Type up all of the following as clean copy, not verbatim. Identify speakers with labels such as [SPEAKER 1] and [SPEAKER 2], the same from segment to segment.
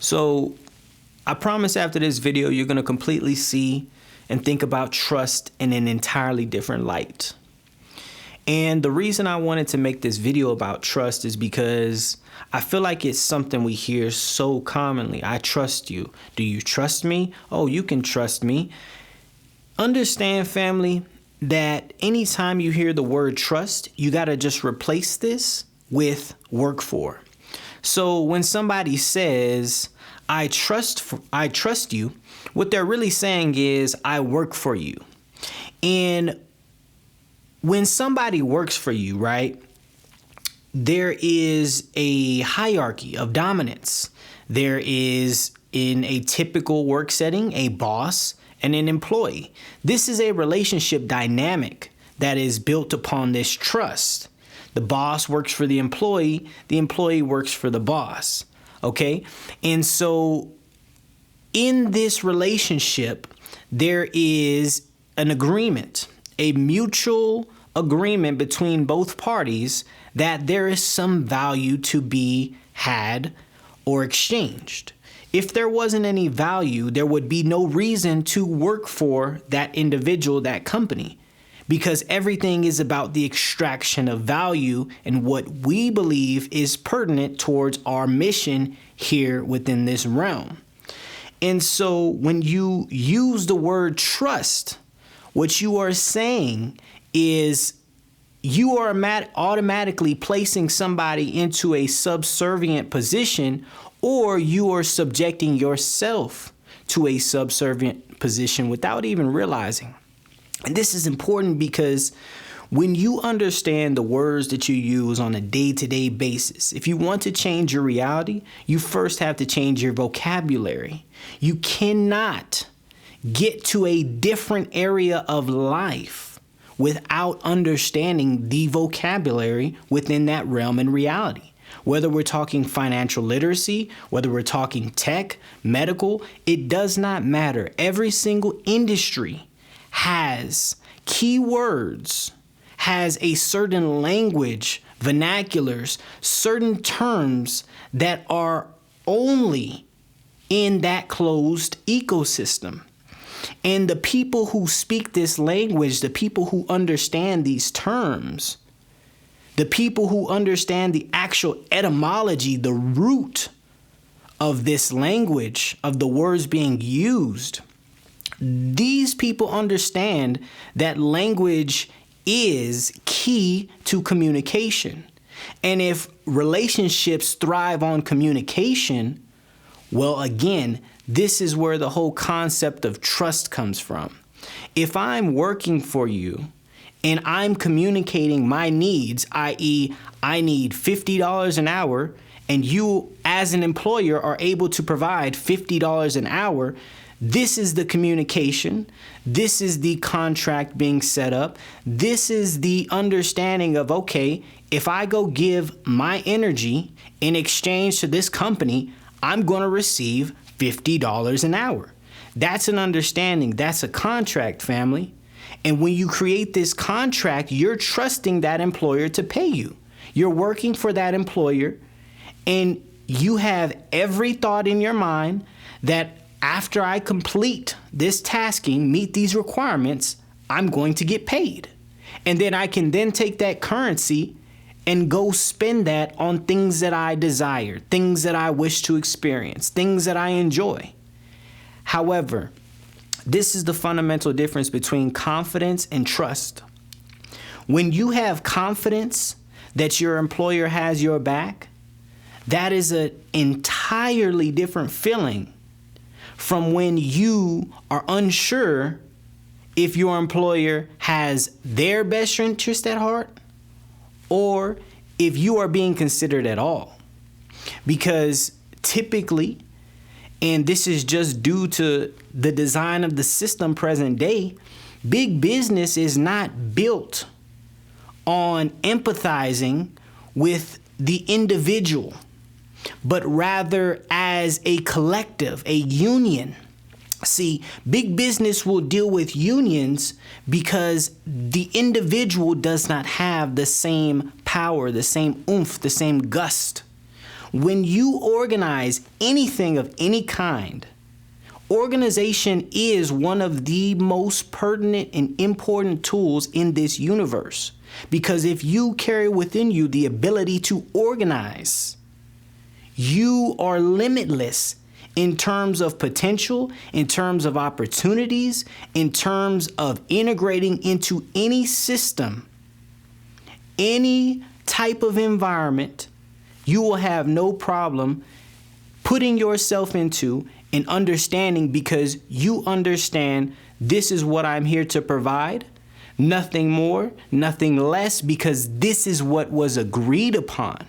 [SPEAKER 1] So I promise after this video, you're going to completely see and think about trust in an entirely different light. And the reason I wanted to make this video about trust is because I feel like it's something we hear so commonly. I trust you. Do you trust me? Oh, you can trust me. Understand, family, that anytime you hear the word trust, you got to just replace this with work for. So when somebody says, I trust you, what they're really saying is, I work for you. And when somebody works for you, right, there is a hierarchy of dominance. There is, in a typical work setting, a boss and an employee. This is a relationship dynamic that is built upon this trust. The boss works for the employee works for the boss. Okay? And so in this relationship, there is an agreement, a mutual agreement between both parties that there is some value to be had or exchanged. If there wasn't any value, there would be no reason to work for that individual, that company, because everything is about the extraction of value and what we believe is pertinent towards our mission here within this realm. And so when you use the word trust, what you are saying is you are automatically placing somebody into a subservient position, or you are subjecting yourself to a subservient position without even realizing. And this is important because when you understand the words that you use on a day-to-day basis, if you want to change your reality, you first have to change your vocabulary. You cannot get to a different area of life without understanding the vocabulary within that realm and reality. Whether we're talking financial literacy, whether we're talking tech, medical, it does not matter. Every single industry has keywords, has a certain language, vernaculars, certain terms that are only in that closed ecosystem. And the people who speak this language, the people who understand these terms, the people who understand the actual etymology, the root of this language, of the words being used, these people understand that language is key to communication. And if relationships thrive on communication, well, again, this is where the whole concept of trust comes from. If I'm working for you and I'm communicating my needs, i.e., I need $50 an hour, and you as an employer are able to provide $50 an hour, this is the communication. This is the contract being set up. This is the understanding of, okay, if I go give my energy in exchange to this company, I'm going to receive $50 an hour. That's an understanding. That's a contract, family. And when you create this contract, you're trusting that employer to pay you. You're working for that employer, and you have every thought in your mind that after I complete this tasking, meet these requirements, I'm going to get paid. And then I can then take that currency and go spend that on things that I desire, things that I wish to experience, things that I enjoy. However, this is the fundamental difference between confidence and trust. When you have confidence that your employer has your back, that is an entirely different feeling from when you are unsure if your employer has their best interest at heart or if you are being considered at all. Because typically, and this is just due to the design of the system present day, big business is not built on empathizing with the individual, but rather as a collective, a union. See, big business will deal with unions because the individual does not have the same power, the same oomph, the same gust. When you organize anything of any kind, organization is one of the most pertinent and important tools in this universe. Because if you carry within you the ability to organize, you are limitless in terms of potential, in terms of opportunities, in terms of integrating into any system, any type of environment. You will have no problem putting yourself into and understanding, because you understand this is what I'm here to provide. Nothing more, nothing less, because this is what was agreed upon.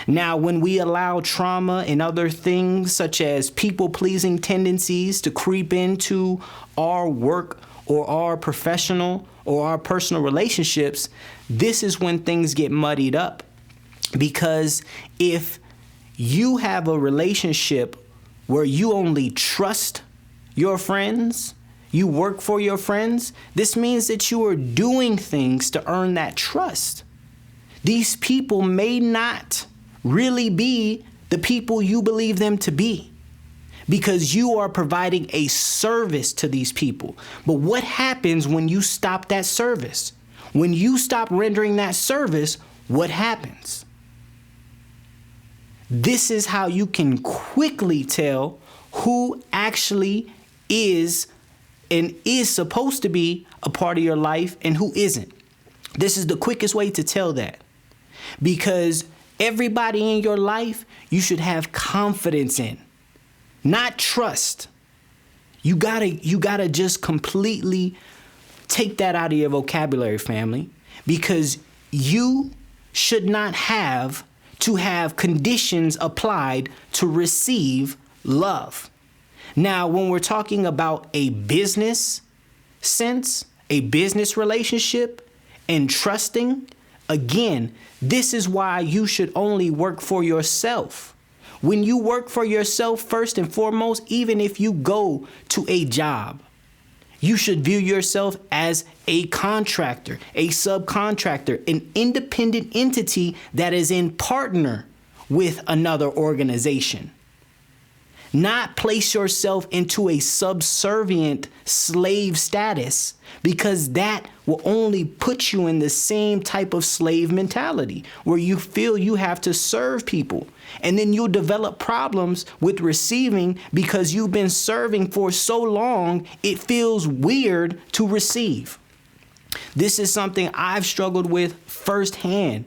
[SPEAKER 1] Now, when we allow trauma and other things such as people-pleasing tendencies to creep into our work or our professional or our personal relationships, this is when things get muddied up. Because if you have a relationship where you only trust your friends, you work for your friends, this means that you are doing things to earn that trust. These people may not really be the people you believe them to be, because you are providing a service to these people. But what happens when you stop that service? When you stop rendering that service, what happens? This is how you can quickly tell who actually is and is supposed to be a part of your life and who isn't. This is the quickest way to tell that, because everybody in your life you should have confidence in, not trust. You gotta just completely take that out of your vocabulary, family, because you should not have to have conditions applied to receive love. Now, when we're talking about a business sense, a business relationship, and trusting, again, this is why you should only work for yourself. When you work for yourself, first and foremost, even if you go to a job, you should view yourself as a contractor, a subcontractor, an independent entity that is in partner with another organization. Not place yourself into a subservient slave status, because that will only put you in the same type of slave mentality where you feel you have to serve people. And then you'll develop problems with receiving because you've been serving for so long, it feels weird to receive. This is something I've struggled with firsthand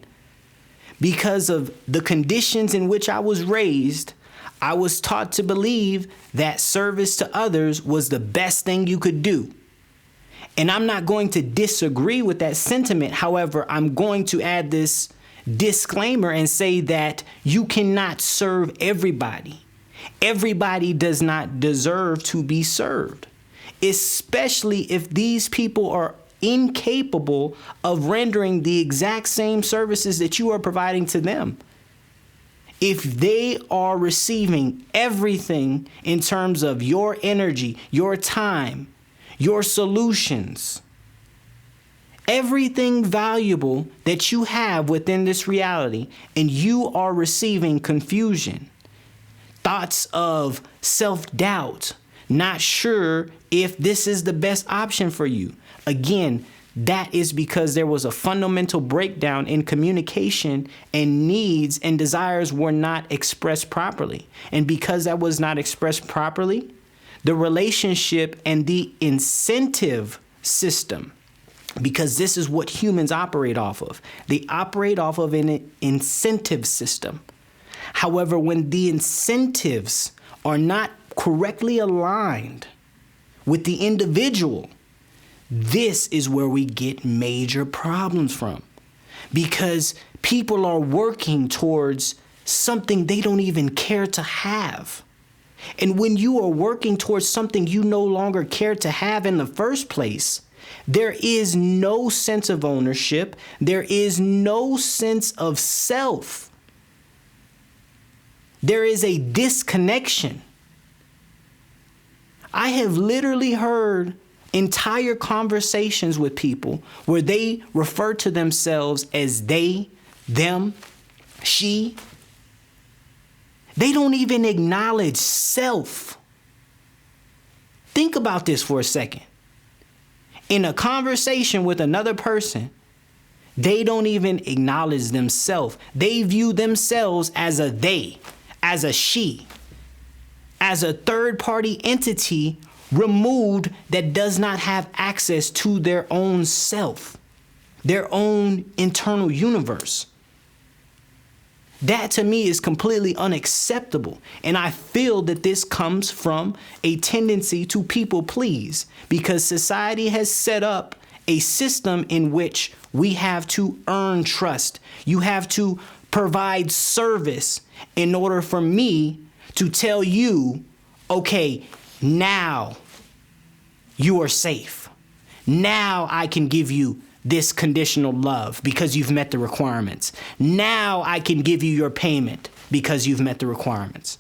[SPEAKER 1] because of the conditions in which I was raised. I was taught to believe that service to others was the best thing you could do. And I'm not going to disagree with that sentiment. However, I'm going to add this disclaimer and say that you cannot serve everybody. Everybody does not deserve to be served, especially if these people are incapable of rendering the exact same services that you are providing to them. If they are receiving everything in terms of your energy, your time, your solutions, everything valuable that you have within this reality, and you are receiving confusion, thoughts of self-doubt, not sure if this is the best option for you, again, that is because there was a fundamental breakdown in communication, and needs and desires were not expressed properly. And because that was not expressed properly, the relationship and the incentive system, because this is what humans operate off of. They operate off of an incentive system. However, when the incentives are not correctly aligned with the individual, this is where we get major problems from, because people are working towards something they don't even care to have. And when you are working towards something you no longer care to have in the first place, there is no sense of ownership. There is no sense of self. There is a disconnection. I have literally heard entire conversations with people where they refer to themselves as they, them, she, They don't even acknowledge self. Think about this for a second. In a conversation with another person, they don't even acknowledge themselves. They view themselves as a they, as a she, as a third-party entity removed that does not have access to their own self, their own internal universe. That to me is completely unacceptable. And I feel that this comes from a tendency to people please, because society has set up a system in which we have to earn trust. You have to provide service in order for me to tell you, okay, now you are safe. Now I can give you this conditional love because you've met the requirements. Now I can give you your payment because you've met the requirements.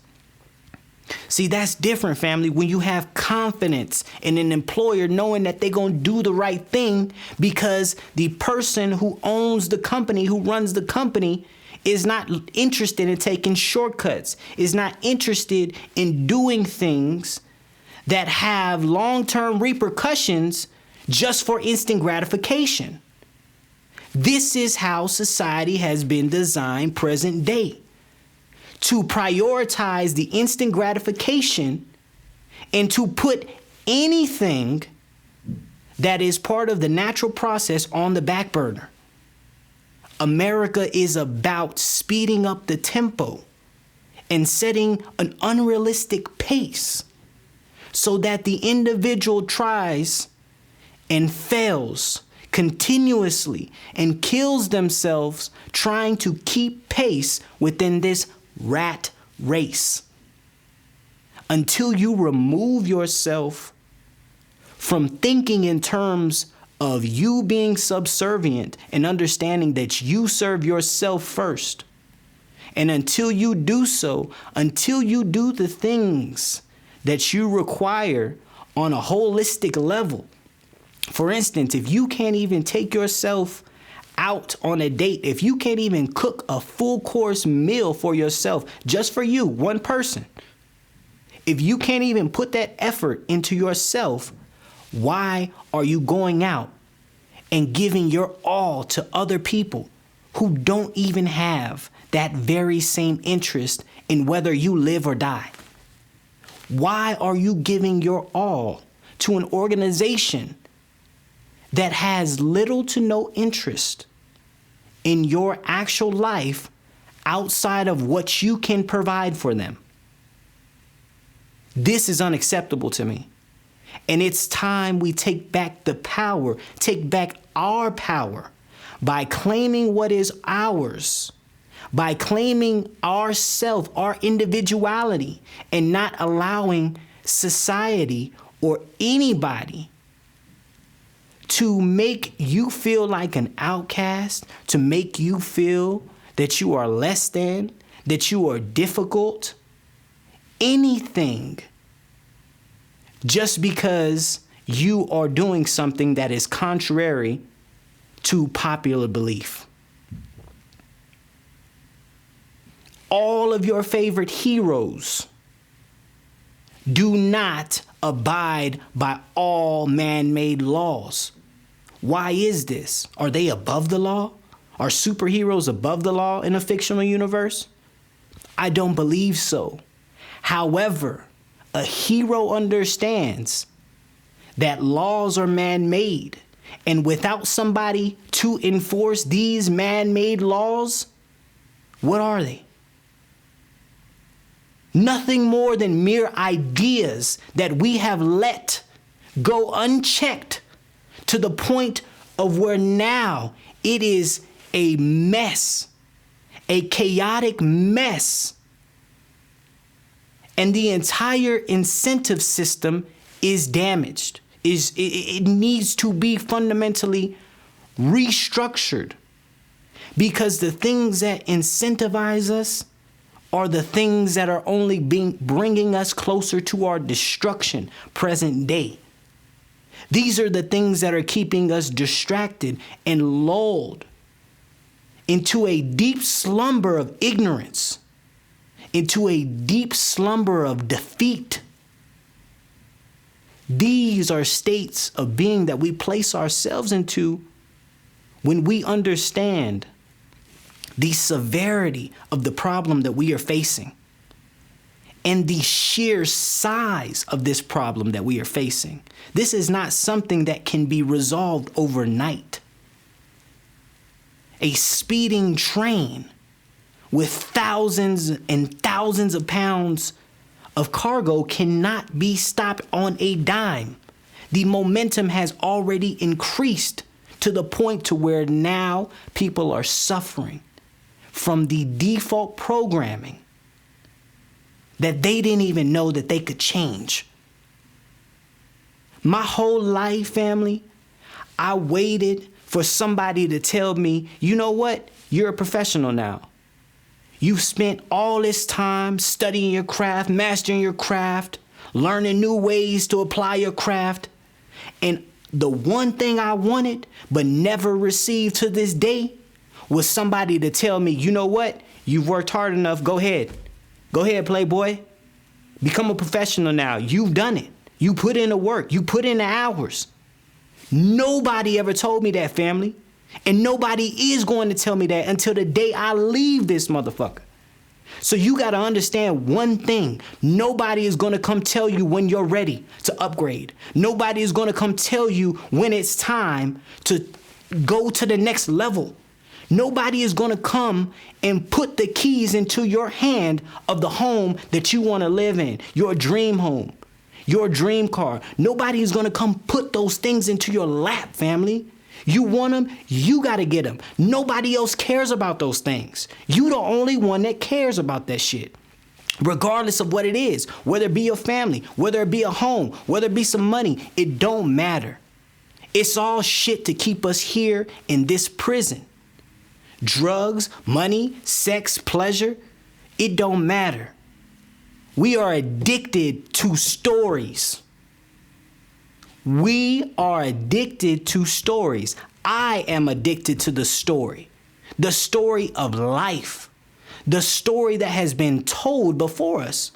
[SPEAKER 1] See, that's different, family, when you have confidence in an employer knowing that they're going to do the right thing because the person who owns the company, who runs the company, is not interested in taking shortcuts, is not interested in doing things that have long-term repercussions just for instant gratification. This is how society has been designed present day, to prioritize the instant gratification and to put anything that is part of the natural process on the back burner. America is about speeding up the tempo and setting an unrealistic pace so that the individual tries and fails continuously and kills themselves trying to keep pace within this rat race. Until you remove yourself from thinking in terms of you being subservient and understanding that you serve yourself first. And until you do so, until you do the things that you require on a holistic level. For instance, if you can't even take yourself out on a date, if you can't even cook a full course meal for yourself, just for you, one person, if you can't even put that effort into yourself, why are you going out and giving your all to other people who don't even have that very same interest in whether you live or die? Why are you giving your all to an organization that has little to no interest in your actual life outside of what you can provide for them? This is unacceptable to me. And it's time we take back the power, take back our power by claiming what is ours, by claiming ourself, our individuality, and not allowing society or anybody to make you feel like an outcast, to make you feel that you are less than, that you are difficult, anything, just because you are doing something that is contrary to popular belief. All of your favorite heroes do not abide by all man-made laws. Why is this? Are they above the law? Are superheroes above the law in a fictional universe? I don't believe so. However, a hero understands that laws are man-made, and without somebody to enforce these man-made laws, what are they? Nothing more than mere ideas that we have let go unchecked to the point of where now it is a mess, a chaotic mess. And the entire incentive system is damaged. It needs to be fundamentally restructured, because the things that incentivize us are the things that are only bringing us closer to our destruction present day. These are the things that are keeping us distracted and lulled into a deep slumber of ignorance, into a deep slumber of defeat. These are states of being that we place ourselves into when we understand the severity of the problem that we are facing and the sheer size of this problem that we are facing. This is not something that can be resolved overnight. A speeding train with thousands and thousands of pounds of cargo cannot be stopped on a dime. The momentum has already increased to the point to where now people are suffering from the default programming that they didn't even know that they could change. My whole life, family, I waited for somebody to tell me, you know what? You're a professional now. You've spent all this time studying your craft, mastering your craft, learning new ways to apply your craft. And the one thing I wanted but never received to this day was somebody to tell me, you know what? You've worked hard enough. Go ahead. Go ahead, playboy. Become a professional now. You've done it. You put in the work. You put in the hours. Nobody ever told me that, family. And nobody is going to tell me that until the day I leave this motherfucker. So you got to understand one thing. Nobody is going to come tell you when you're ready to upgrade. Nobody is going to come tell you when it's time to go to the next level. Nobody is going to come and put the keys into your hand of the home that you want to live in, your dream home, your dream car. Nobody is going to come put those things into your lap, family. You want them, you got to get them. Nobody else cares about those things. You the only one that cares about that shit. Regardless of what it is, whether it be your family, whether it be a home, whether it be some money, it don't matter. It's all shit to keep us here in this prison. Drugs, money, sex, pleasure, it don't matter. We are addicted to stories. We are addicted to stories. I am addicted to the story of life, the story that has been told before us,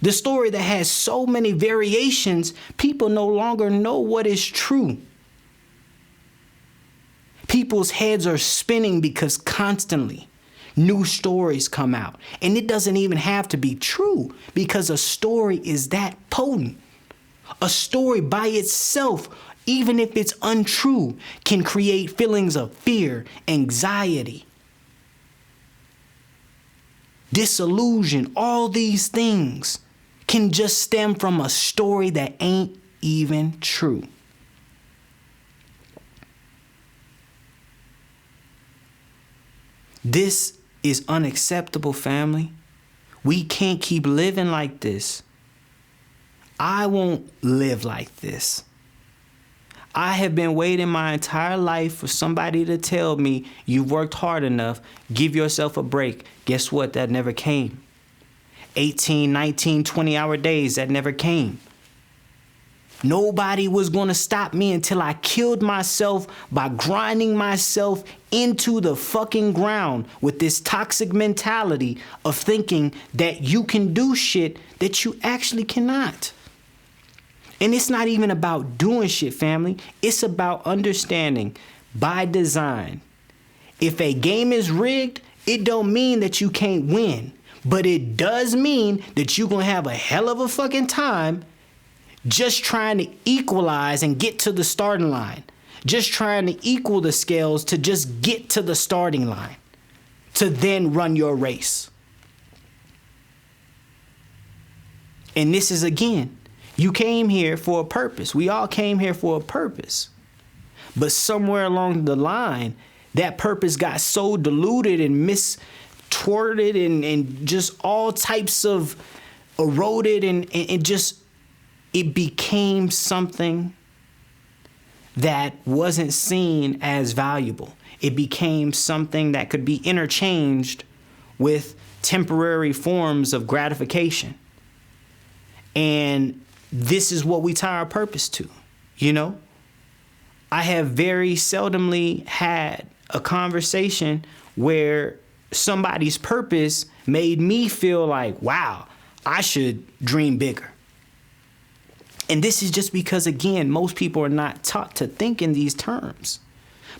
[SPEAKER 1] the story that has so many variations, people no longer know what is true. People's heads are spinning because constantly new stories come out. And it doesn't even have to be true because a story is that potent. A story by itself, even if it's untrue, can create feelings of fear, anxiety, disillusion. All these things can just stem from a story that ain't even true. This is unacceptable, family. We can't keep living like this. I won't live like this. I have been waiting my entire life for somebody to tell me you've worked hard enough, give yourself a break. Guess what? That never came. 18, 19, 20-hour days, that never came. Nobody was going to stop me until I killed myself by grinding myself into the fucking ground with this toxic mentality of thinking that you can do shit that you actually cannot. And it's not even about doing shit, family. It's about understanding by design. If a game is rigged, it don't mean that you can't win. But it does mean that you're going to have a hell of a fucking time just trying to equalize and get to the starting line. Just trying to equal the scales to just get to the starting line. To then run your race. And this is again, you came here for a purpose. We all came here for a purpose. But somewhere along the line, that purpose got so diluted and mistorted and just all types of eroded and just it became something that wasn't seen as valuable. It became something that could be interchanged with temporary forms of gratification. And this is what we tie our purpose to, you know? I have very seldomly had a conversation where somebody's purpose made me feel like, wow, I should dream bigger. And this is just because, again, most people are not taught to think in these terms.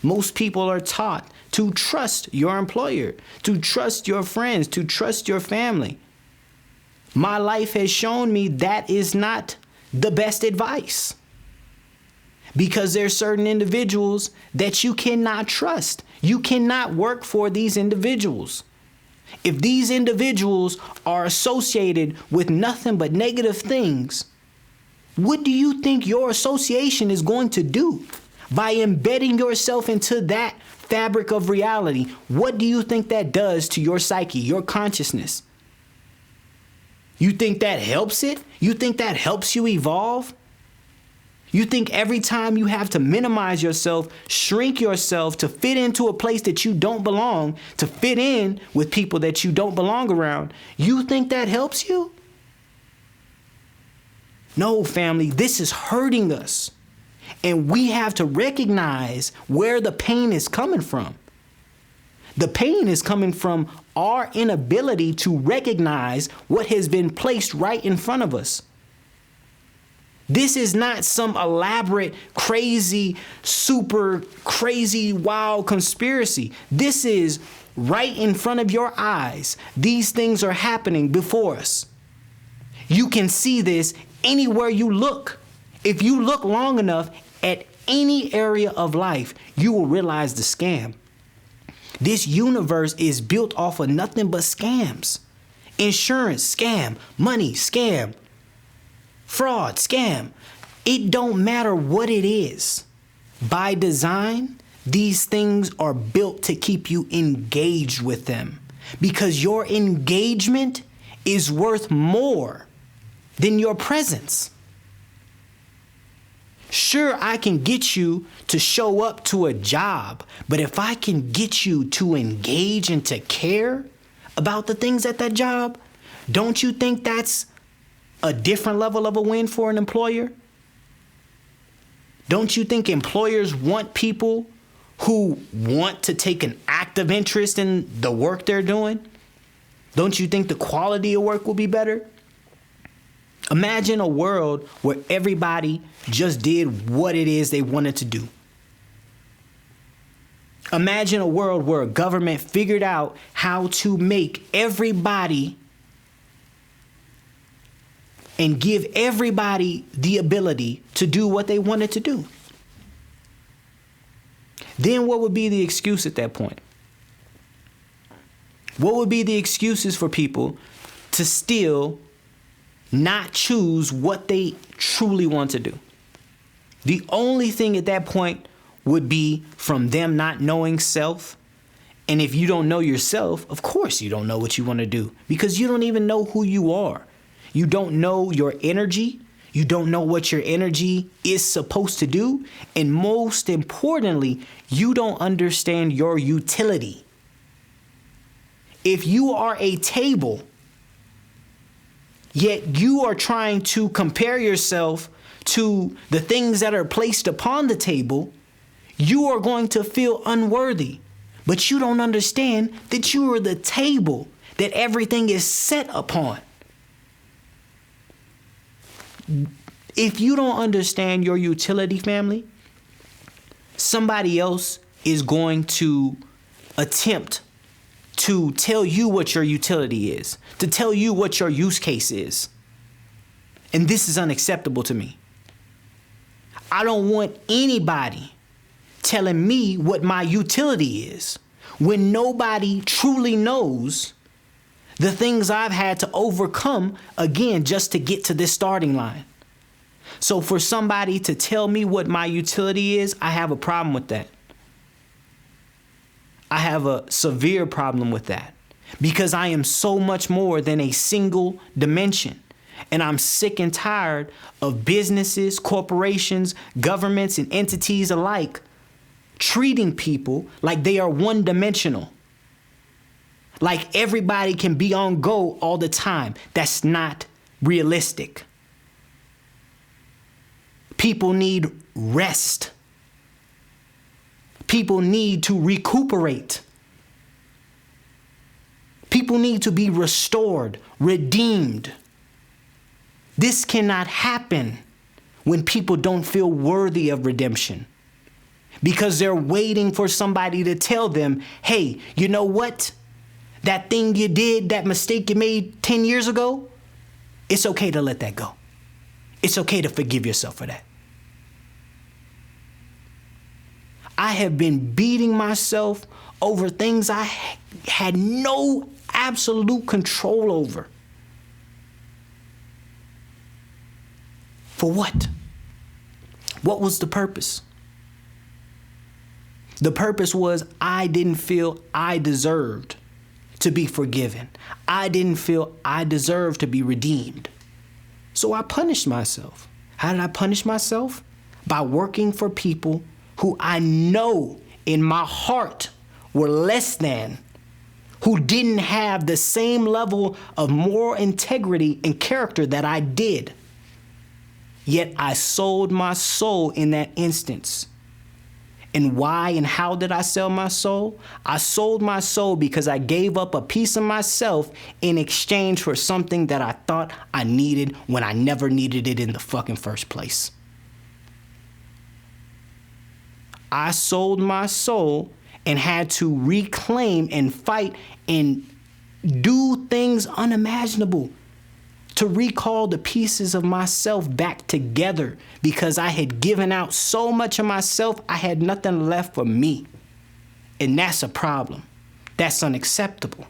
[SPEAKER 1] Most people are taught to trust your employer, to trust your friends, to trust your family. My life has shown me that is not the best advice, because there are certain individuals that you cannot trust. You cannot work for these individuals. If these individuals are associated with nothing but negative things, what do you think your association is going to do by embedding yourself into that fabric of reality? What do you think that does to your psyche, your consciousness? You think that helps it? You think that helps you evolve? You think every time you have to minimize yourself, shrink yourself to fit into a place that you don't belong, to fit in with people that you don't belong around, you think that helps you? No, family, this is hurting us. And we have to recognize where the pain is coming from. The pain is coming from our inability to recognize what has been placed right in front of us. This is not some elaborate, crazy, super crazy, wild conspiracy. This is right in front of your eyes. These things are happening before us. You can see this anywhere you look. If you look long enough at any area of life, you will realize the scam. This universe is built off of nothing but scams. Insurance, scam. Money, scam. Fraud, scam. It don't matter what it is. By design, these things are built to keep you engaged with them, because your engagement is worth more than your presence. Sure, I can get you to show up to a job, but if I can get you to engage and to care about the things at that job, don't you think that's a different level of a win for an employer? Don't you think employers want people who want to take an active interest in the work they're doing? Don't you think the quality of work will be better? Imagine a world where everybody just did what it is they wanted to do. Imagine a world where a government figured out how to make everybody and give everybody the ability to do what they wanted to do. Then what would be the excuse at that point? What would be the excuses for people to still not choose what they truly want to do? The only thing at that point would be from them not knowing self. And if you don't know yourself, of course you don't know what you want to do, because you don't even know who you are. You don't know your energy. You don't know what your energy is supposed to do. And most importantly, you don't understand your utility. If you are a table, yet you are trying to compare yourself to the things that are placed upon the table, you are going to feel unworthy. But you don't understand that you are the table that everything is set upon. If you don't understand your utility, family, somebody else is going to attempt to tell you what your utility is, to tell you what your use case is. And this is unacceptable to me. I don't want anybody telling me what my utility is when nobody truly knows the things I've had to overcome, again, just to get to this starting line. So for somebody to tell me what my utility is, I have a problem with that. I have a severe problem with that, because I am so much more than a single dimension. And I'm sick and tired of businesses, corporations, governments, and entities alike treating people like they are one-dimensional. Like everybody can be on go all the time. That's not realistic. People need rest. People need to recuperate. People need to be restored, redeemed. This cannot happen when people don't feel worthy of redemption because they're waiting for somebody to tell them, hey, you know what? That thing you did, that mistake you made 10 years ago, it's okay to let that go. It's okay to forgive yourself for that. I have been beating myself over things I had no absolute control over. For what? What was the purpose? The purpose was I didn't feel I deserved to be forgiven. I didn't feel I deserved to be redeemed. So I punished myself. How did I punish myself? By working for people who I know in my heart were less than, who didn't have the same level of moral integrity and character that I did. Yet I sold my soul in that instance. And why and how did I sell my soul? I sold my soul because I gave up a piece of myself in exchange for something that I thought I needed when I never needed it in the fucking first place. I sold my soul and had to reclaim and fight and do things unimaginable to recall the pieces of myself back together because I had given out so much of myself, I had nothing left for me. And that's a problem. That's unacceptable.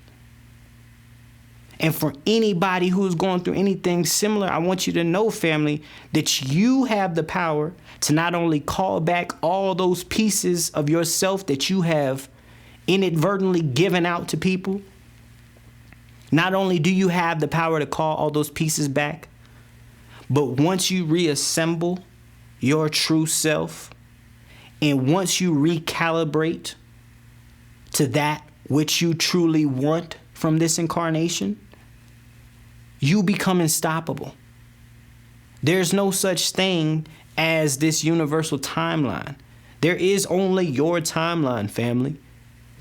[SPEAKER 1] And for anybody who's going through anything similar, I want you to know, family, that you have the power to not only call back all those pieces of yourself that you have inadvertently given out to people. Not only do you have the power to call all those pieces back, but once you reassemble your true self and once you recalibrate to that which you truly want from this incarnation, you become unstoppable. There's no such thing as this universal timeline. There is only your timeline, family.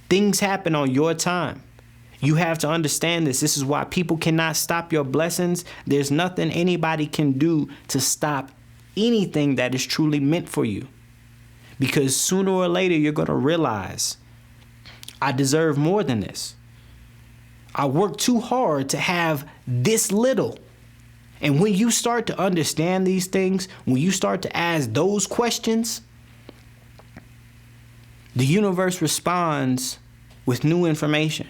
[SPEAKER 1] Things happen on your time. You have to understand this. This is why people cannot stop your blessings. There's nothing anybody can do to stop anything that is truly meant for you. Because sooner or later, you're going to realize, I deserve more than this. I worked too hard to have this little. And when you start to understand these things, when you start to ask those questions, the universe responds with new information,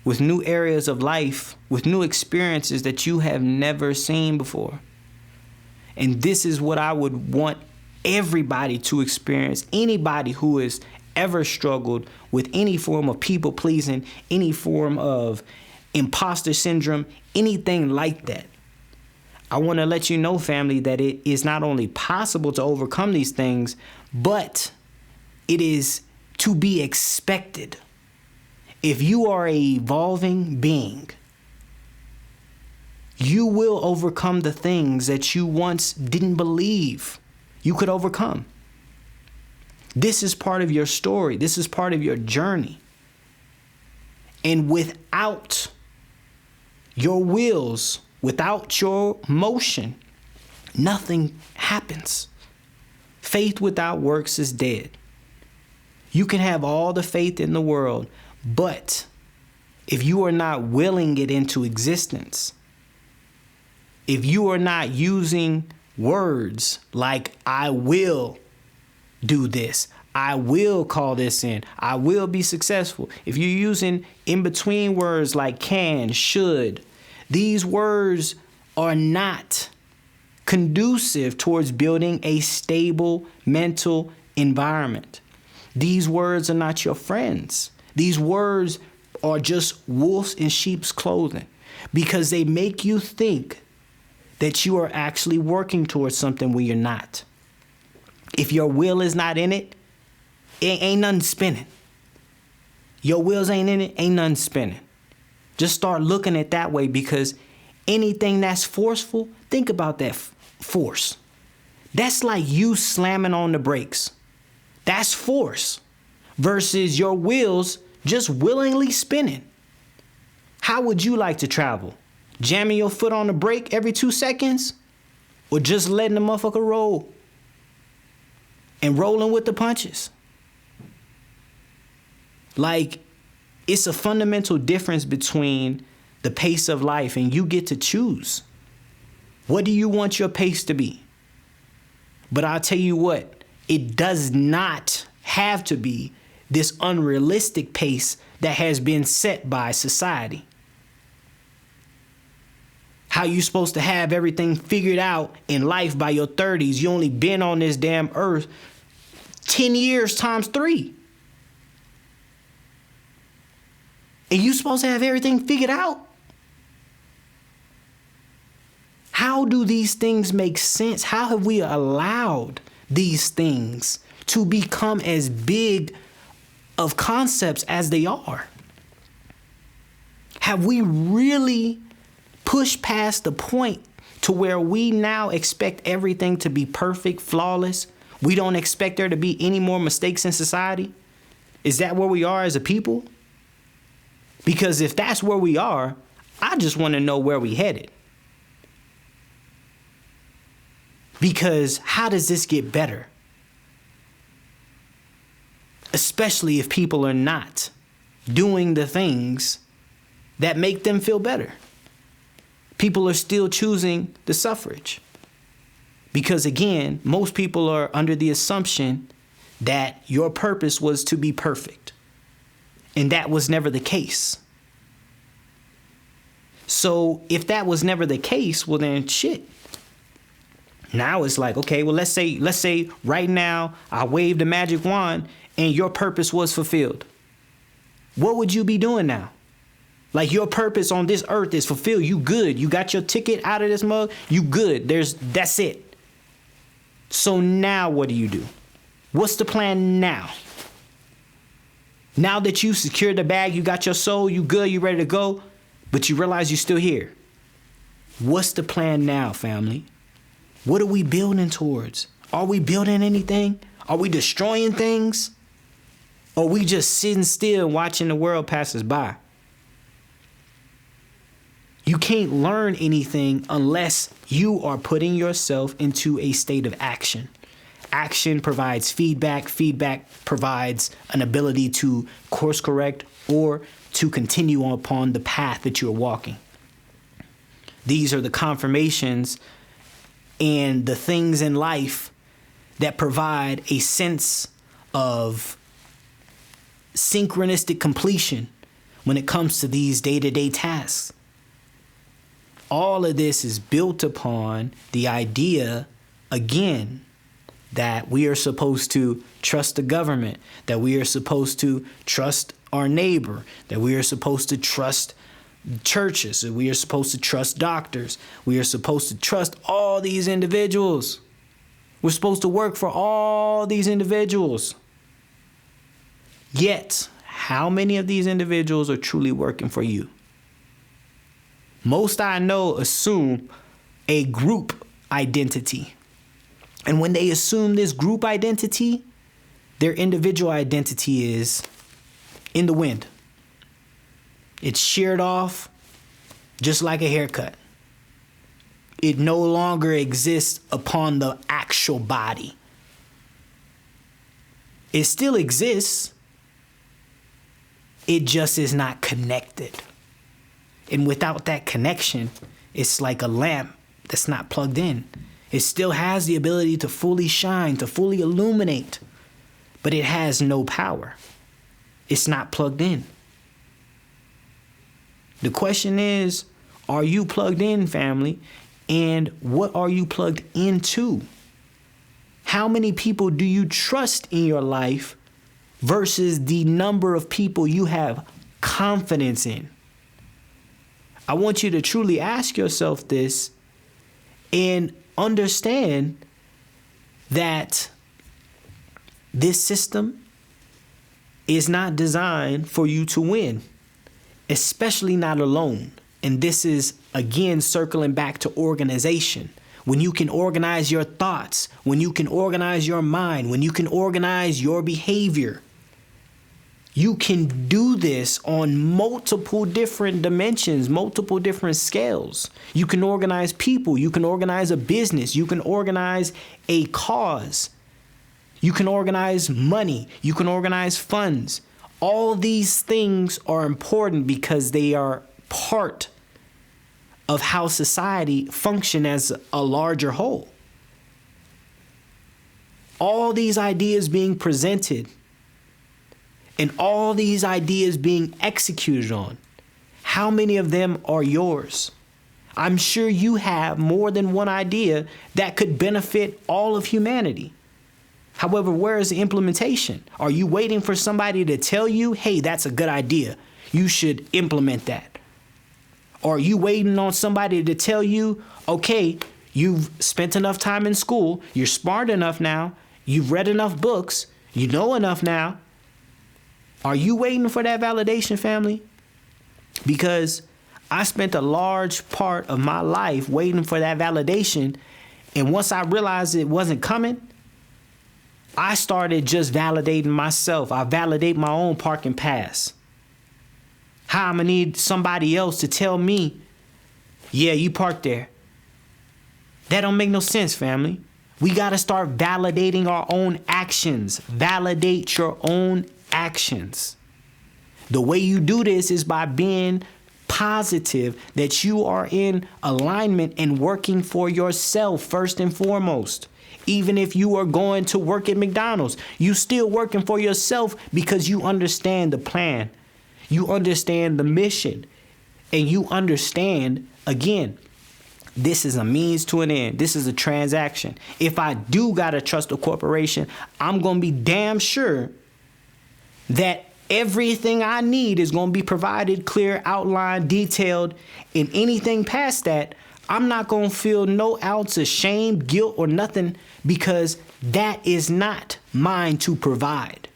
[SPEAKER 1] with new areas of life, with new experiences that you have never seen before. And this is what I would want everybody to experience. Anybody who has ever struggled with any form of people pleasing, any form of imposter syndrome, anything like that. I want to let you know, family, that it is not only possible to overcome these things, but it is to be expected. If you are an evolving being, you will overcome the things that you once didn't believe you could overcome. This is part of your story. This is part of your journey. And without your wills, without your motion, nothing happens. Faith without works is dead. You can have all the faith in the world, but if you are not willing it into existence, if you are not using words like, I will do this, I will call this in, I will be successful. If you're using in between words like can, should, these words are not conducive towards building a stable mental environment. These words are not your friends. These words are just wolves in sheep's clothing because they make you think that you are actually working towards something when you're not. If your will is not in it, it ain't nothing spinning. Your wheels ain't in it, ain't nothing spinning. Just start looking at it that way, because anything that's forceful, think about that force. That's like you slamming on the brakes. That's force versus your wheels just willingly spinning. How would you like to travel? Jamming your foot on the brake every 2 seconds? Or just letting the motherfucker roll? And rolling with the punches? Like, it's a fundamental difference between the pace of life, and you get to choose. What do you want your pace to be? But I'll tell you what, it does not have to be this unrealistic pace that has been set by society. How you supposed to have everything figured out in life by your 30s? You only been on this damn earth 10 years times 3. And you supposed to have everything figured out? How do these things make sense? How have we allowed these things to become as big of concepts as they are? Have we really pushed past the point to where we now expect everything to be perfect, flawless? We don't expect there to be any more mistakes in society? Is that where we are as a people? Because if that's where we are, I just want to know where we headed. Because how does this get better? Especially if people are not doing the things that make them feel better. People are still choosing the suffrage. Because again, most people are under the assumption that your purpose was to be perfect. And that was never the case. So if that was never the case, well then shit. Now it's like, okay, well, let's say right now I waved a magic wand and your purpose was fulfilled. What would you be doing now? Like, your purpose on this earth is fulfilled. You good. You got your ticket out of this mug. You good. That's it. So now what do? What's the plan now? Now that you secured the bag, you got your soul, you good, you ready to go, but you realize you're still here. What's the plan now, family? What are we building towards? Are we building anything? Are we destroying things? Or are we just sitting still watching the world pass us by? You can't learn anything unless you are putting yourself into a state of action. Action provides feedback. Feedback provides an ability to course correct or to continue upon the path that you're walking. These are the confirmations and the things in life that provide a sense of synchronistic completion when it comes to these day-to-day tasks. All of this is built upon the idea, again, that we are supposed to trust the government, that we are supposed to trust our neighbor, that we are supposed to trust churches, that we are supposed to trust doctors, we are supposed to trust all these individuals. We're supposed to work for all these individuals. Yet, how many of these individuals are truly working for you? Most I know assume a group identity. And when they assume this group identity, their individual identity is in the wind. It's sheared off just like a haircut. It no longer exists upon the actual body. It still exists. It just is not connected. And without that connection, it's like a lamp that's not plugged in. It still has the ability to fully shine, to fully illuminate, but it has no power. It's not plugged in. The question is, are you plugged in, family? And what are you plugged into? How many people do you trust in your life versus the number of people you have confidence in? I want you to truly ask yourself this and understand that this system is not designed for you to win, especially not alone. And this is, again, circling back to organization. When you can organize your thoughts, when you can organize your mind, when you can organize your behavior, You can do this on multiple different dimensions, multiple different scales. You can organize people. You can organize a business. You can organize a cause. You can organize money. You can organize funds. All these things are important because they are part of how society functions as a larger whole. All these ideas being presented and all these ideas being executed on, how many of them are yours? I'm sure you have more than one idea that could benefit all of humanity. However, where is the implementation? Are you waiting for somebody to tell you, hey, that's a good idea, you should implement that? Or are you waiting on somebody to tell you, okay, you've spent enough time in school, you're smart enough now, you've read enough books, you know enough now. Are you waiting for that validation, family? Because I spent a large part of my life waiting for that validation. And once I realized it wasn't coming, I started just validating myself. I validate my own parking pass. How I'm gonna need somebody else to tell me, yeah, you parked there. That don't make no sense, family. We gotta start validating our own actions. Validate your own actions. The way you do this is by being positive that you are in alignment and working for yourself first and foremost. Even if you are going to work at McDonald's, you still working for yourself because you understand the plan. You understand the mission. And you understand, again, this is a means to an end. This is a transaction. If I do gotta trust a corporation, I'm gonna be damn sure that everything I need is going to be provided, clear, outlined, detailed, and anything past that, I'm not going to feel no ounce of shame, guilt, or nothing because that is not mine to provide.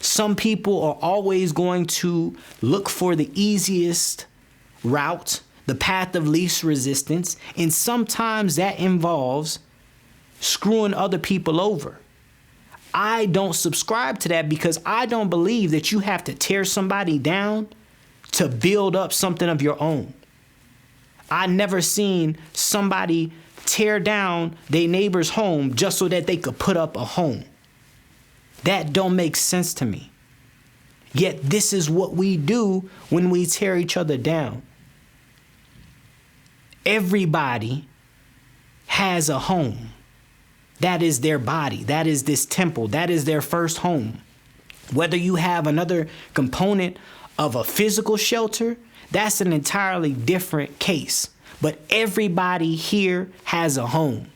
[SPEAKER 1] Some people are always going to look for the easiest route, the path of least resistance, and sometimes that involves screwing other people over. I don't subscribe to that because I don't believe that you have to tear somebody down to build up something of your own. I never seen somebody tear down their neighbor's home just so that they could put up a home. That don't make sense to me. Yet this is what we do when we tear each other down. Everybody has a home. That is their body. That is this temple. That is their first home. Whether you have another component of a physical shelter, that's an entirely different case. But everybody here has a home.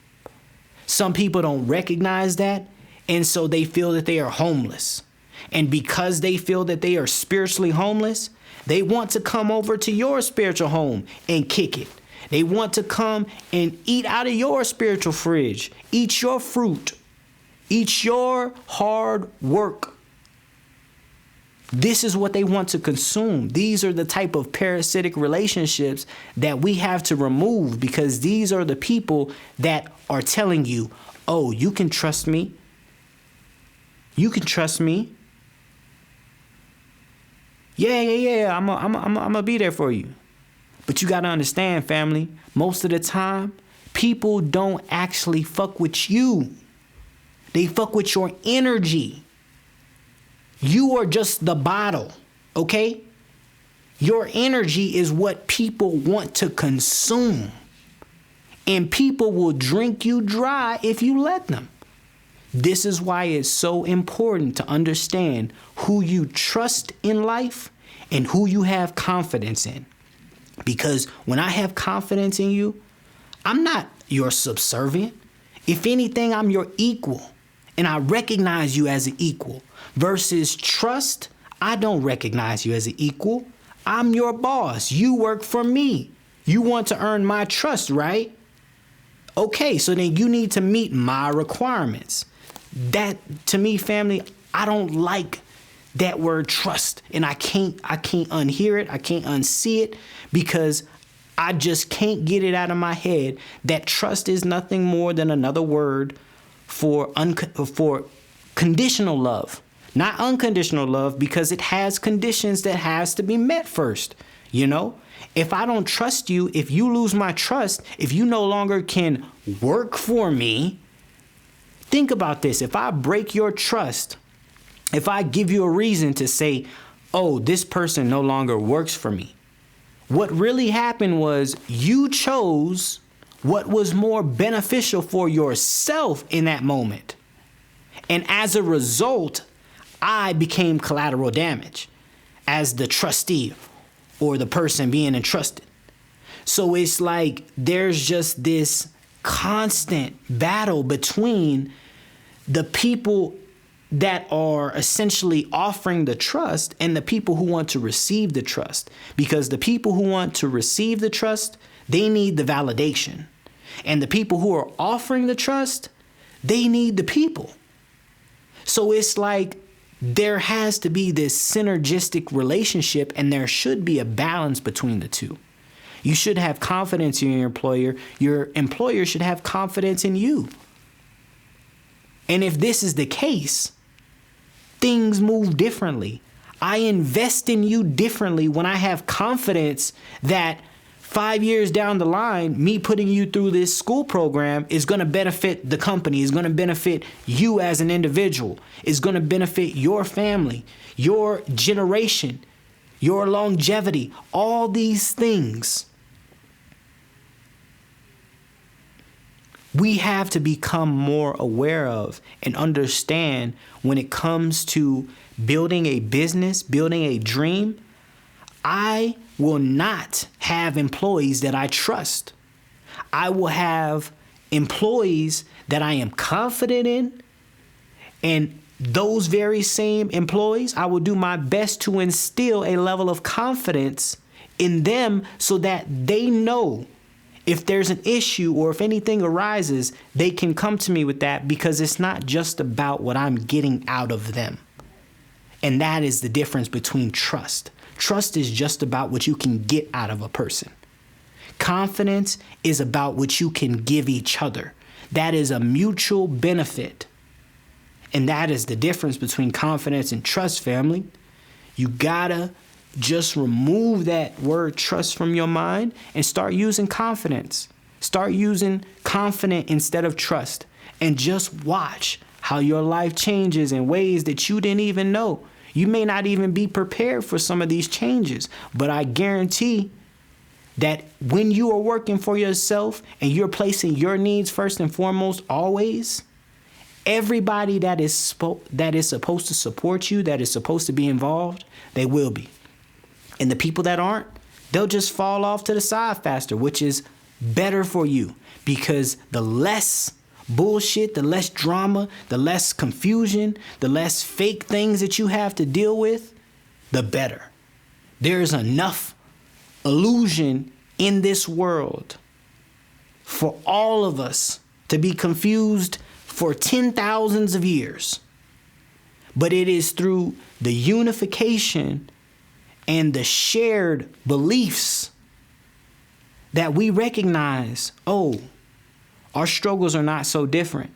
[SPEAKER 1] Some people don't recognize that, and so they feel that they are homeless. And because they feel that they are spiritually homeless, they want to come over to your spiritual home and kick it. They want to come and eat out of your spiritual fridge, eat your fruit, eat your hard work. This is what they want to consume. These are the type of parasitic relationships that we have to remove because these are the people that are telling you, oh, you can trust me. You can trust me. Yeah. I'm gonna be there for you. But you got to understand, family, most of the time, people don't actually fuck with you. They fuck with your energy. You are just the bottle, okay? Your energy is what people want to consume. And people will drink you dry if you let them. This is why it's so important to understand who you trust in life and who you have confidence in. Because when I have confidence in you, I'm not your subservient. If anything, I'm your equal. And I recognize you as an equal. Versus trust, I don't recognize you as an equal. I'm your boss. You work for me. You want to earn my trust, right? Okay, so then you need to meet my requirements. That, to me, family, I don't like that word trust, and I can't unhear it. I can't unsee it because I just can't get it out of my head that trust is nothing more than another word for conditional love. Not unconditional love, because it has conditions that has to be met first. You know, if I don't trust you, if you lose my trust, if you no longer can work for me, think about this. If I break your trust, if I give you a reason to say, oh, this person no longer works for me, what really happened was you chose what was more beneficial for yourself in that moment. And as a result, I became collateral damage as the trustee or the person being entrusted. So it's like there's just this constant battle between the people that are essentially offering the trust and the people who want to receive the trust. Because the people who want to receive the trust, they need the validation. And the people who are offering the trust, they need the people. So it's like there has to be this synergistic relationship, and there should be a balance between the two. You should have confidence in your employer. Your employer should have confidence in you. And if this is the case, things move differently. I invest in you differently when I have confidence that 5 years down the line, me putting you through this school program is going to benefit the company, is going to benefit you as an individual, is going to benefit your family, your generation, your longevity, all these things. We have to become more aware of and understand when it comes to building a business, building a dream. I will not have employees that I trust. I will have employees that I am confident in. And those very same employees, I will do my best to instill a level of confidence in them so that they know if there's an issue or if anything arises, they can come to me with that, because it's not just about what I'm getting out of them. And that is the difference between trust. Trust is just about what you can get out of a person. Confidence is about what you can give each other. That is a mutual benefit. And that is the difference between confidence and trust, family. You gotta just remove that word trust from your mind and start using confidence. Start using confident instead of trust. And just watch how your life changes in ways that you didn't even know. You may not even be prepared for some of these changes, but I guarantee that when you are working for yourself and you're placing your needs first and foremost, always, everybody that is supposed to support you, that is supposed to be involved, they will be. And the people that aren't, they'll just fall off to the side faster, which is better for you, because the less bullshit, the less drama, the less confusion, the less fake things that you have to deal with, the better. There's enough illusion in this world for all of us to be confused for 10,000s of years. But it is through the unification and the shared beliefs that we recognize, oh, our struggles are not so different.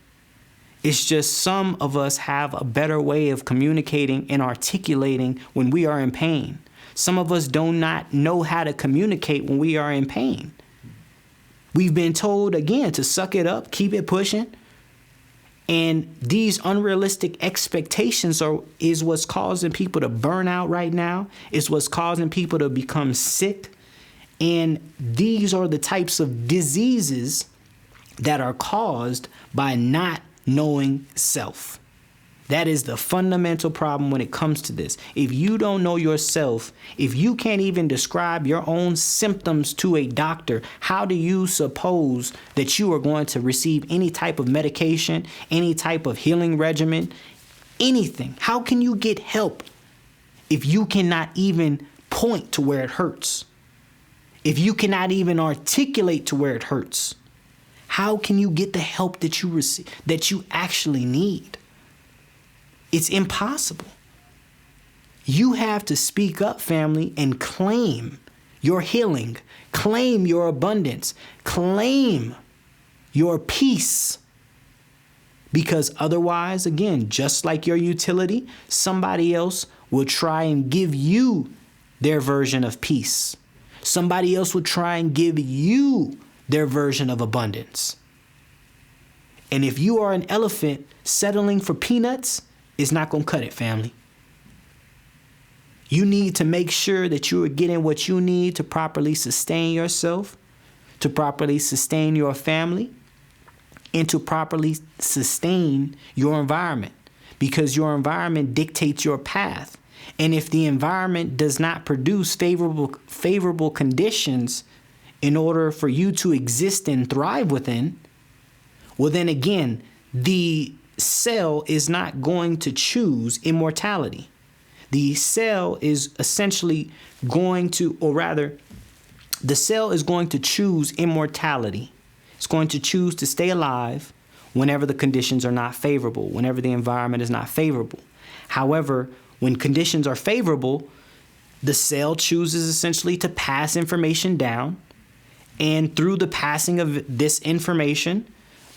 [SPEAKER 1] It's just some of us have a better way of communicating and articulating when we are in pain. Some of us do not know how to communicate when we are in pain. We've been told, again, to suck it up, keep it pushing. And these unrealistic expectations is what's causing people to burn out right now. It's what's causing people to become sick. And these are the types of diseases that are caused by not knowing self. That is the fundamental problem when it comes to this. If you don't know yourself, if you can't even describe your own symptoms to a doctor, how do you suppose that you are going to receive any type of medication, any type of healing regimen, anything? How can you get help if you cannot even point to where it hurts? If you cannot even articulate to where it hurts? How can you get the help that you receive, that you actually need? It's impossible. You have to speak up, family, and claim your healing, claim your abundance, claim your peace. Because otherwise, again, just like your utility, somebody else will try and give you their version of peace. Somebody else will try and give you their version of abundance. And if you are an elephant, settling for peanuts is not going to cut it, family. You need to make sure that you are getting what you need to properly sustain yourself, to properly sustain your family, and to properly sustain your environment, because your environment dictates your path. And if the environment does not produce favorable conditions in order for you to exist and thrive within, well, then again, the cell is not going to choose immortality. The cell is essentially going to, or rather, the cell is going to choose immortality. It's going to choose to stay alive whenever the conditions are not favorable, whenever the environment is not favorable. However, when conditions are favorable, the cell chooses essentially to pass information down. And through the passing of this information,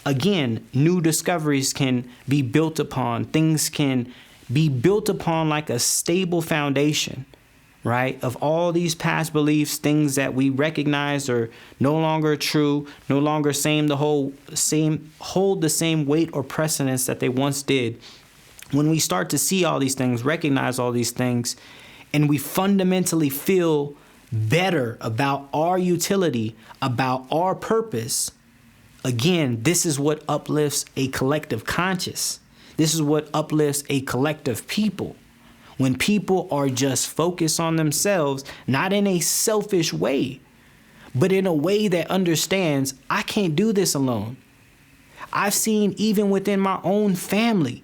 [SPEAKER 1] again, new discoveries can be built upon. Things can be built upon like a stable foundation, right? Of all these past beliefs, things that we recognize are no longer true, no longer hold the same weight or precedence that they once did. When we start to see all these things, recognize all these things, and we fundamentally feel better about our utility, about our purpose, again, this is what uplifts a collective conscious. This is what uplifts a collective people. When people are just focused on themselves, not in a selfish way, but in a way that understands, I can't do this alone. I've seen even within my own family,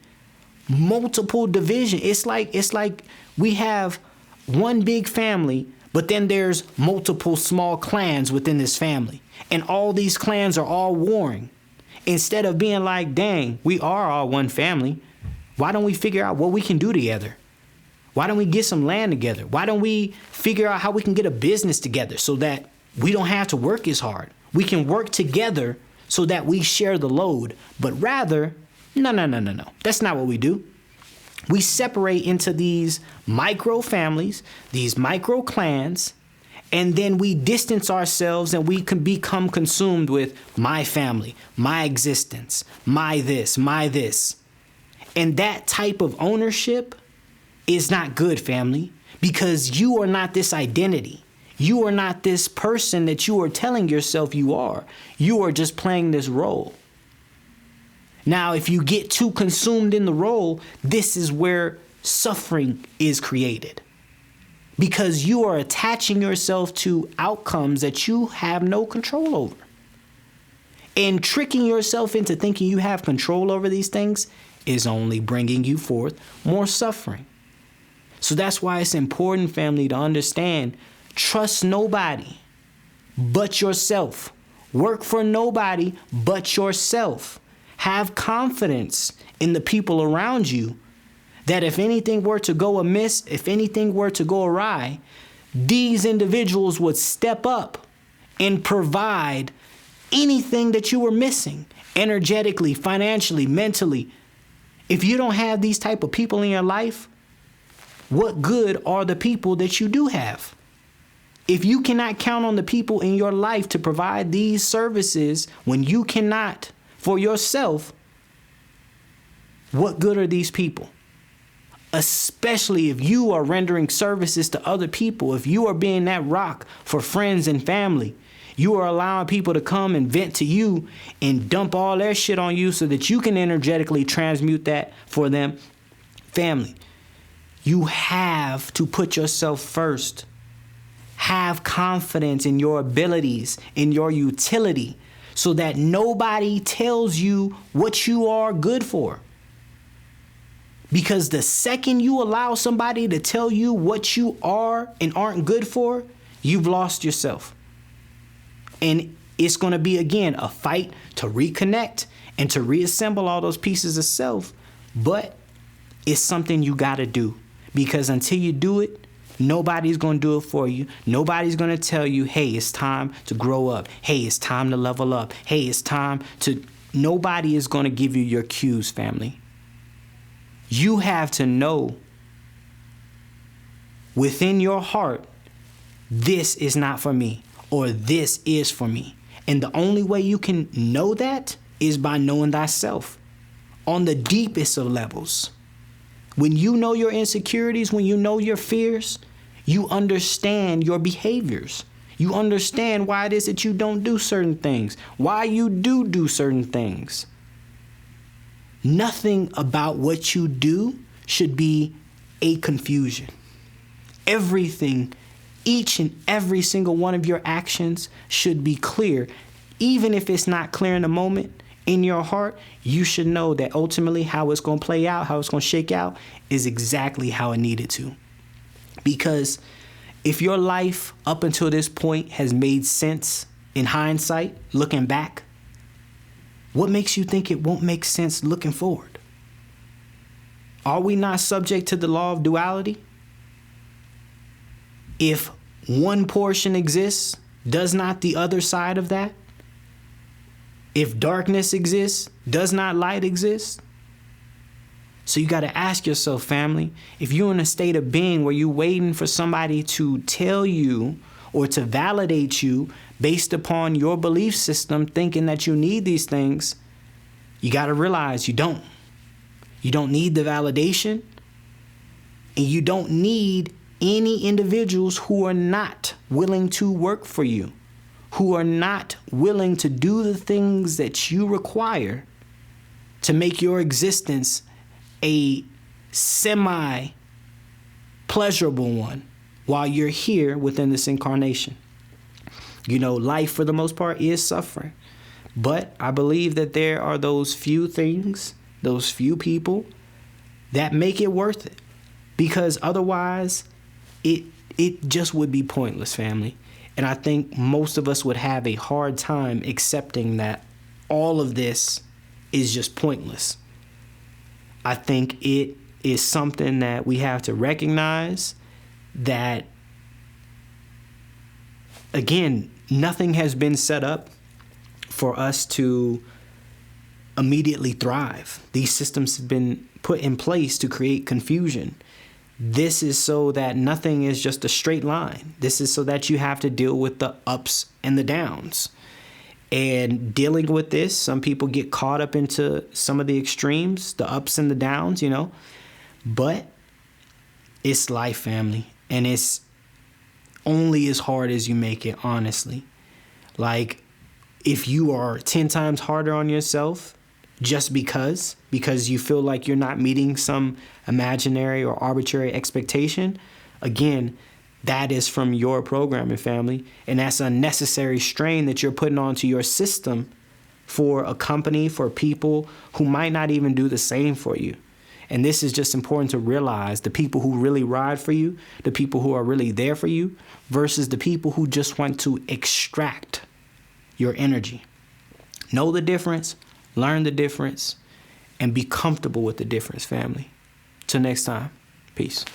[SPEAKER 1] multiple division. It's like we have one big family, but then there's multiple small clans within this family. And all these clans are all warring. Instead of being like, dang, we are all one family. Why don't we figure out what we can do together? Why don't we get some land together? Why don't we figure out how we can get a business together so that we don't have to work as hard? We can work together so that we share the load. But rather, no. That's not what we do. We separate into these micro families, these micro clans, and then we distance ourselves and we can become consumed with my family, my existence, my this. And that type of ownership is not good, family, because you are not this identity. You are not this person that you are telling yourself you are. You are just playing this role. Now, if you get too consumed in the role, this is where suffering is created. Because you are attaching yourself to outcomes that you have no control over. And tricking yourself into thinking you have control over these things is only bringing you forth more suffering. So that's why it's important, family, to understand, trust nobody but yourself. Work for nobody but yourself. Have confidence in the people around you, that if anything were to go amiss, if anything were to go awry, these individuals would step up and provide anything that you were missing, energetically, financially, mentally. If you don't have these type of people in your life, what good are the people that you do have? If you cannot count on the people in your life to provide these services when you cannot for yourself, what good are these people? Especially if you are rendering services to other people, if you are being that rock for friends and family, you are allowing people to come and vent to you and dump all their shit on you so that you can energetically transmute that for them. Family, you have to put yourself first. Have confidence in your abilities, in your utility, so that nobody tells you what you are good for. Because the second you allow somebody to tell you what you are and aren't good for, you've lost yourself. And it's going to be, again, a fight to reconnect and to reassemble all those pieces of self. But it's something you got to do, because until you do it, nobody's going to do it for you. Nobody's going to tell you, hey, it's time to grow up. Hey, it's time to level up. Hey, it's time to nobody is going to give you your cues, family. You have to know within your heart, this is not for me, or this is for me. And the only way you can know that is by knowing thyself on the deepest of levels. When you know your insecurities, when you know your fears, you understand your behaviors. You understand why it is that you don't do certain things, why you do certain things. Nothing about what you do should be a confusion. Everything, each and every single one of your actions should be clear. Even if it's not clear in the moment, in your heart, you should know that ultimately how it's going to play out, how it's going to shake out is exactly how it needed to. Because if your life up until this point has made sense in hindsight, looking back, what makes you think it won't make sense looking forward? Are we not subject to the law of duality? If one portion exists, does not the other side of that? If darkness exists, does not light exist? So you got to ask yourself, family, if you're in a state of being where you're waiting for somebody to tell you or to validate you based upon your belief system, thinking that you need these things, you got to realize you don't. You don't need the validation, and you don't need any individuals who are not willing to work for you, who are not willing to do the things that you require to make your existence a semi-pleasurable one while you're here within this incarnation. You know, life for the most part is suffering. But I believe that there are those few things, those few people that make it worth it. Because otherwise, it just would be pointless, family. And I think most of us would have a hard time accepting that all of this is just pointless. I think it is something that we have to recognize that, again, nothing has been set up for us to immediately thrive. These systems have been put in place to create confusion. This is so that nothing is just a straight line. This is so that you have to deal with the ups and the downs. And dealing with this, some people get caught up into some of the extremes, the ups and the downs, you know. But it's life, family. And it's only as hard as you make it, honestly. Like, if you are 10 times harder on yourself just because you feel like you're not meeting some imaginary or arbitrary expectation, again, that is from your programming, family. And that's a necessary strain that you're putting onto your system for a company, for people who might not even do the same for you. And this is just important to realize: the people who really ride for you, the people who are really there for you, versus the people who just want to extract your energy. Know the difference, learn the difference, and be comfortable with the difference, family. Till next time, peace.